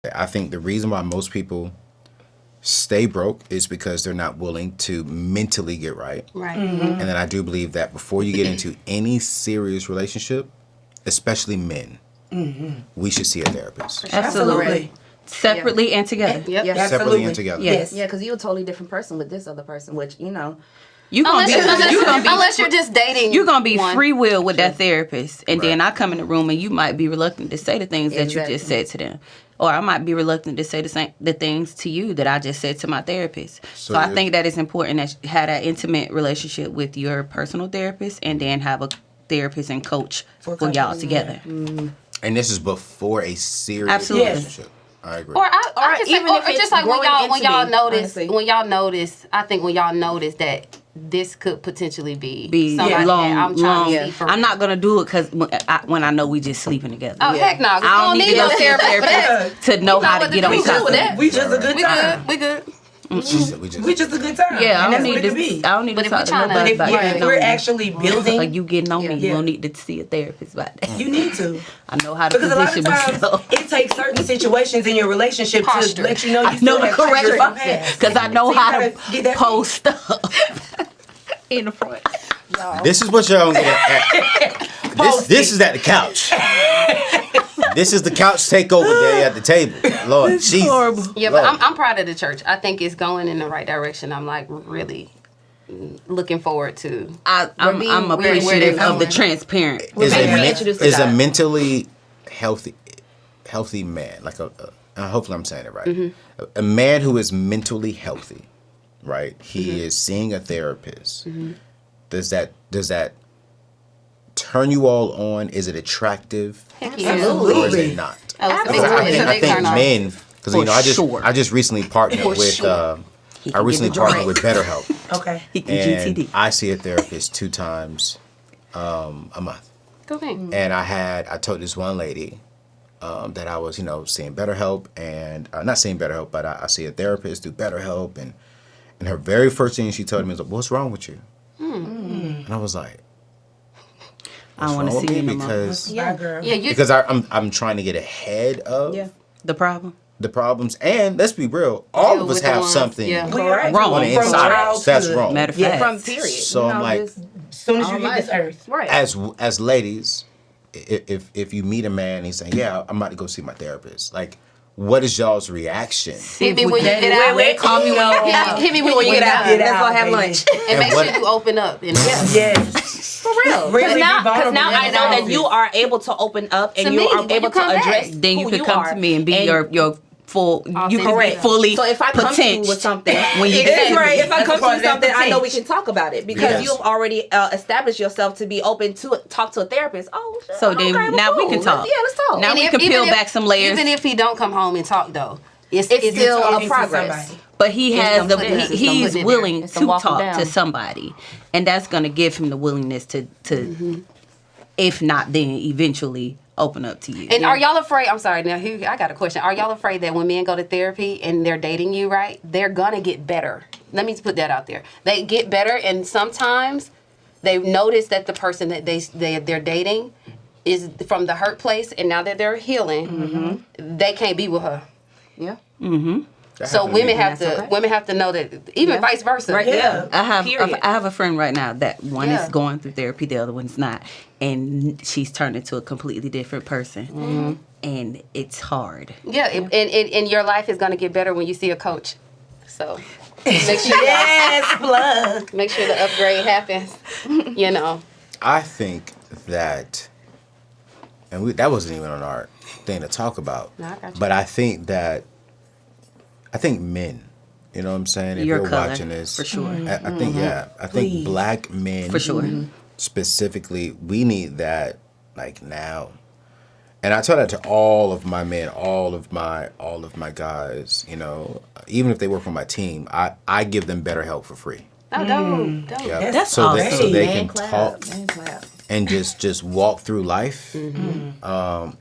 I think the reason why most people stay broke is because they're not willing to mentally get right. Right. And then I do believe that before you get into any serious relationship, especially men, we should see a therapist. Absolutely. Separately and together. Yep. Yeah. Separately and together. Yes. Yeah, because you're a totally different person with this other person, which, you know. You gonna Unless you're just dating. You're gonna be one. free will with that therapist, and then I come in the room and you might be reluctant to say the things that you just said to them, or I might be reluctant to say the things to you that I just said to my therapist. So I think that it's important that you have that intimate relationship with your personal therapist, and then have a therapist and coach for y'all together. And this is before a serious relationship. I agree. Or I can say, even if it's just like when y'all notice, honestly. I think when y'all notice that this could potentially be long. somebody that I'm trying to be for. I'm not gonna do it because when I know we just sleeping together. Oh heck no! I don't need to go see a therapist to know how to get on top of that. We just a good time. We good. We just a good time. Yeah, and I that's don't what need it could be. to. I don't need to talk to tryna- nobody about If getting on we're me. actually building, Like you getting on me, you Yeah. don't need to see a therapist about that. you need to. I know how to Because a lot position of times, myself. it takes certain situations in your relationship Posture. to let you know you I know still the have correct treasure in the posture past. because I know So you how gotta to get that post up in the front. This is what y'all get at. This is at the couch. This is the couch takeover day at the table. Lord Jesus. Horrible. Yeah, but I'm proud of the church. I think it's going in the right direction. I'm like really looking forward to. I'm where appreciative they're of the going. transparent. Is a mentally healthy man, like hopefully I'm saying it right. A man who is mentally healthy, right? He is seeing a therapist. Does that turn you all on? Is it attractive? Heck yeah. Or is it not? I think men, because I just recently partnered with partnered with BetterHelp. Okay. He can And GTD. I see a therapist 2 times a month. Okay. And I told this one lady that I was, seeing BetterHelp, and not seeing BetterHelp, but I see a therapist through BetterHelp, and her very first thing she told me was, "What's wrong with you?" And I was like, I don't want to see you no more. because Yeah, because I'm trying to get ahead of The problem. the problems, and let's be real, all Deal of us with the have ones, something yeah. Correct. Wrong. on the From inside. childhood. That's wrong. Matter of fact. From period. So I'm like, As soon as you hit this earth. Right. as ladies, if you meet a man and he's saying, "Yeah, I'm about to go see my therapist," like, what is y'all's reason? hit me when you get out. Call me when you get out. Hit me when you get out. Let's go have lunch. And make what- sure you open up. And Yes. For real. Really be Because vulnerable now in I the know that office. you are able to open up and To you me, are when able you come to back, address Then you who could come are. to me and be And your full. You can Correct. be fully So if I come to you with potential something, when you that's get right. If I That's come to part you of that something, I know we potential. can talk about it because Yes. you've already established yourself to be open to talk to a therapist. Oh, shit, So then okay, well, now we cool. can talk. Let's talk. Now And we if- can even peel if- back some layers. Even if he don't come home and talk though, it's still talking a to progress. somebody. But he has the putting it- he's putting it willing there. to walking talk down. to somebody, and that's gonna give him the willingness to if not then eventually open up to you. And are y'all afraid? I'm sorry. Now, here, I got a question. Are y'all afraid that when men go to therapy and they're dating you, right, they're gonna get better? Let me put that out there. They get better, and sometimes they notice that the person that they're dating is from the hurt place, and now that they're healing, they can't be with her. Yeah. So women have to know that, even vice versa. Right. Yeah. I Period. have a friend right now that one Yeah. is going through therapy, the other one's not, and she's turned into a completely different person, and it's hard. Yeah, and your life is gonna get better when you see a coach. So make sure Yes, plug. make sure the upgrade happens. You know. I think that, and that wasn't even on our thing to talk about. No, I got you. But I think men, you know what I'm saying? If Your you're color, watching this, for sure. I think I think black men, For sure. specifically, we need that like now. And I tell that to all of my men, all of my guys. Even if they work on my team, I give them better help for free. Oh, don't. Yeah. That's so awesome. so they Man can clap. talk Man clap. and just walk through life,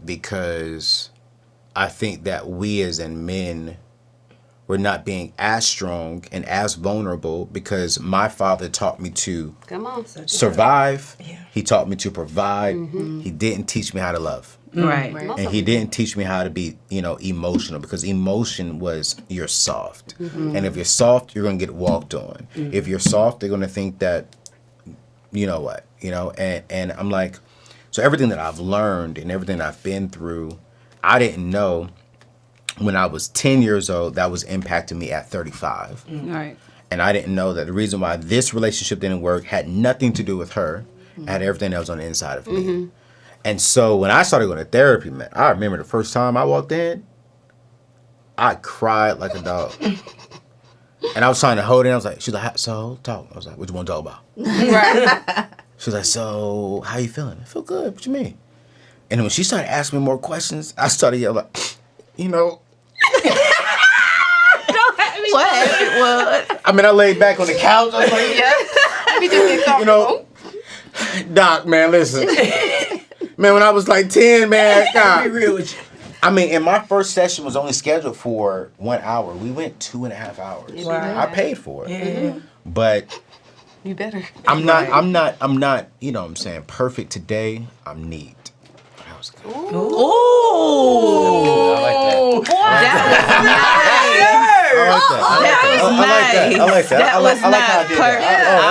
because I think that we as in men, were not being as strong and as vulnerable because my father taught me to Come on. survive. Yeah. He taught me to provide. He didn't teach me how to love. Right. And he didn't teach me how to be, emotional, because emotion was you're soft. And if you're soft, you're going to get walked on. If you're soft, they're going to think that, you know what, and I'm like, so everything that I've learned and everything I've been through, I didn't know when I was 10 years old that was impacting me at 35. Right. And I didn't know that the reason why this relationship didn't work had nothing to do with her. It had everything that was on the inside of me. And so when I started going to therapy, man, I remember the first time I walked in, I cried like a dog. And I was trying to hold it. I was like, she's like, so talk. I was like, what you want to talk about? Right. She was like, so how you feeling? I feel good. What you mean? And then when she started asking me more questions, I started yelling, What it was? I mean, I laid back on the couch. I was like, Let me just get comfortable. Doc, man, listen. Man, when I was like 10, man, God. Be real with you. I mean, and my first session was only scheduled for 1 hour. We went 2.5 hours. Wow. I paid for it. Yeah. But You better. I'm not, you know what I'm saying, perfect today. I'm neat. That was good. Ooh. I like that.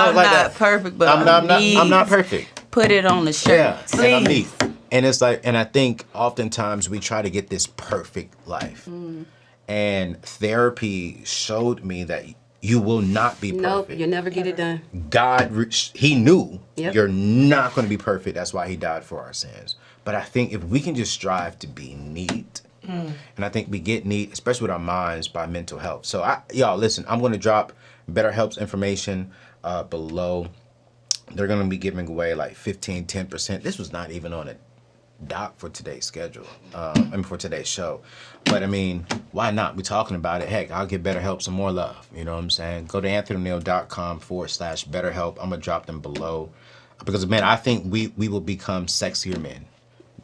I'm not perfect, but I'm not perfect. Put it on the shirt. Yeah, and I'm neat. And it's like, and I think oftentimes we try to get this perfect life. And therapy showed me that you will not be perfect. Nope, you'll never get it done. God, he knew Yep. you're not going to be perfect. That's why he died for our sins. But I think if we can just strive to be neat, and I think we get neat, especially with our minds, by mental health. So, y'all, listen, I'm going to drop BetterHelp's information below. They're going to be giving away like 10%. This was not even on a doc for today's schedule, for today's show. But I mean, why not? We're talking about it. Heck, I'll give BetterHelp some more love. You know what I'm saying? Go to anthonyoneal.com/BetterHelp. I'm going to drop them below. Because, man, I think we will become sexier men.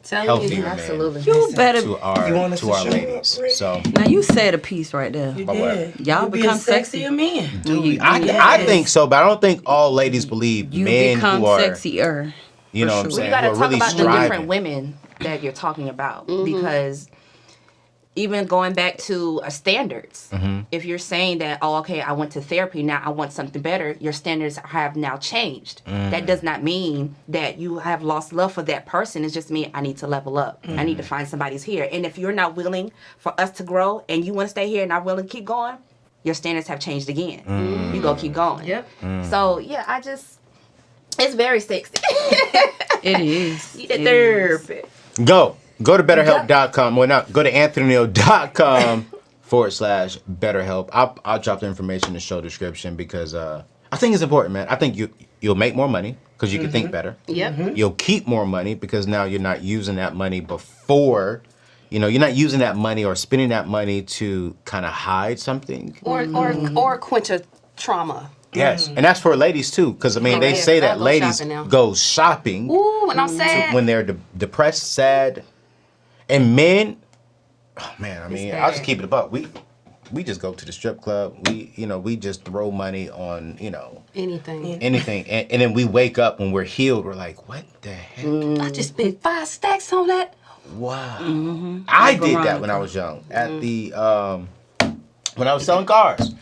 Healthier men. Absolutely. You better. To our ladies. So Now you said a piece right there. You what? did. Y'all You become being sexier men. I think so, but I don't think all ladies believe You men become who are, sexier. you know what I'm sure. saying, You got to who are talk really about the striving. different women that you're talking about, because even going back to standards, if you're saying that, oh, okay, I went to therapy, now I want something better, your standards have now changed. That does not mean that you have lost love for that person. It's just me, I need to level up. I need to find somebody's here. And if you're not willing for us to grow and you want to stay here and not willing to keep going, your standards have changed again. You go keep going. Yep. So, yeah, it's very sexy. It is. Need a It therapy. Go to BetterHelp.com. Well, not go to anthonyoneal.com/BetterHelp. I'll drop the information in the show description because I think it's important, man. I think you'll make more money because you can think better. Yep. You'll keep more money because now you're not using that money before. You're not using that money or spending that money to kind of hide something. Or quench a trauma. Yes, and that's for ladies too, because I mean they yeah, say that I'll go ladies shopping now. go shopping Ooh, when I'm sad. when they're depressed, sad, and men. Oh man, I mean, I'll just keep it above. We just go to the strip club. We just throw money on Anything. anything, and then we wake up when we're healed. We're like, what the heck? I just spent 5 stacks on that. Wow. I did that when I was young at the when I was selling cars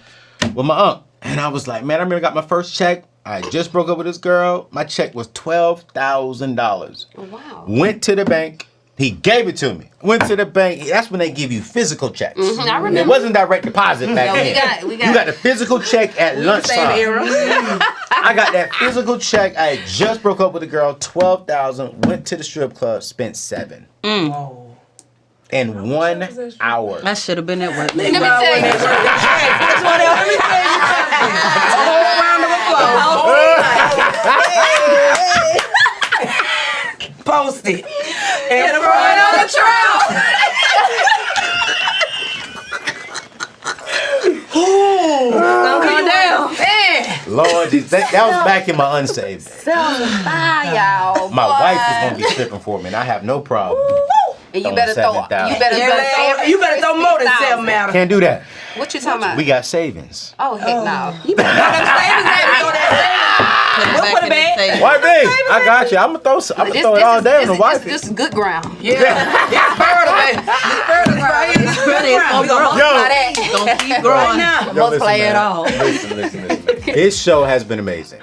with my aunt. And I was like, man, I remember I got my first check. I just broke up with this girl. My check was $12,000. Oh, wow. Went to the bank. He gave it to me. Went to the bank. That's when they give you physical checks. I remember. It wasn't direct deposit back No, then. we got You got the physical check at lunchtime. Same era. I got that physical check. I had just broke up with a girl. $12,000. Went to the strip club. Spent $7,000 Oh. in 1 hour. I should have been at work. Let me tell you. Let me tell you something. A whole round of applause. Post it. And throw it on the trail. Calm down. Lord, that was back in my unsaved days. Bye, y'all. My wife was gonna be stripping for me, and I have no problem. And you better throw. You better throw more than $7,000. Can't do that. What you talking about? We got savings. Oh heck no. Put it back. White babe, I got you. I'm gonna throw it all down on the wife. This is good ground. Yeah. It's fertile, baby. It's fertile. Yo, Don't keep growing. Right now. yo, listen, play it man. all. Listen. His show has been amazing.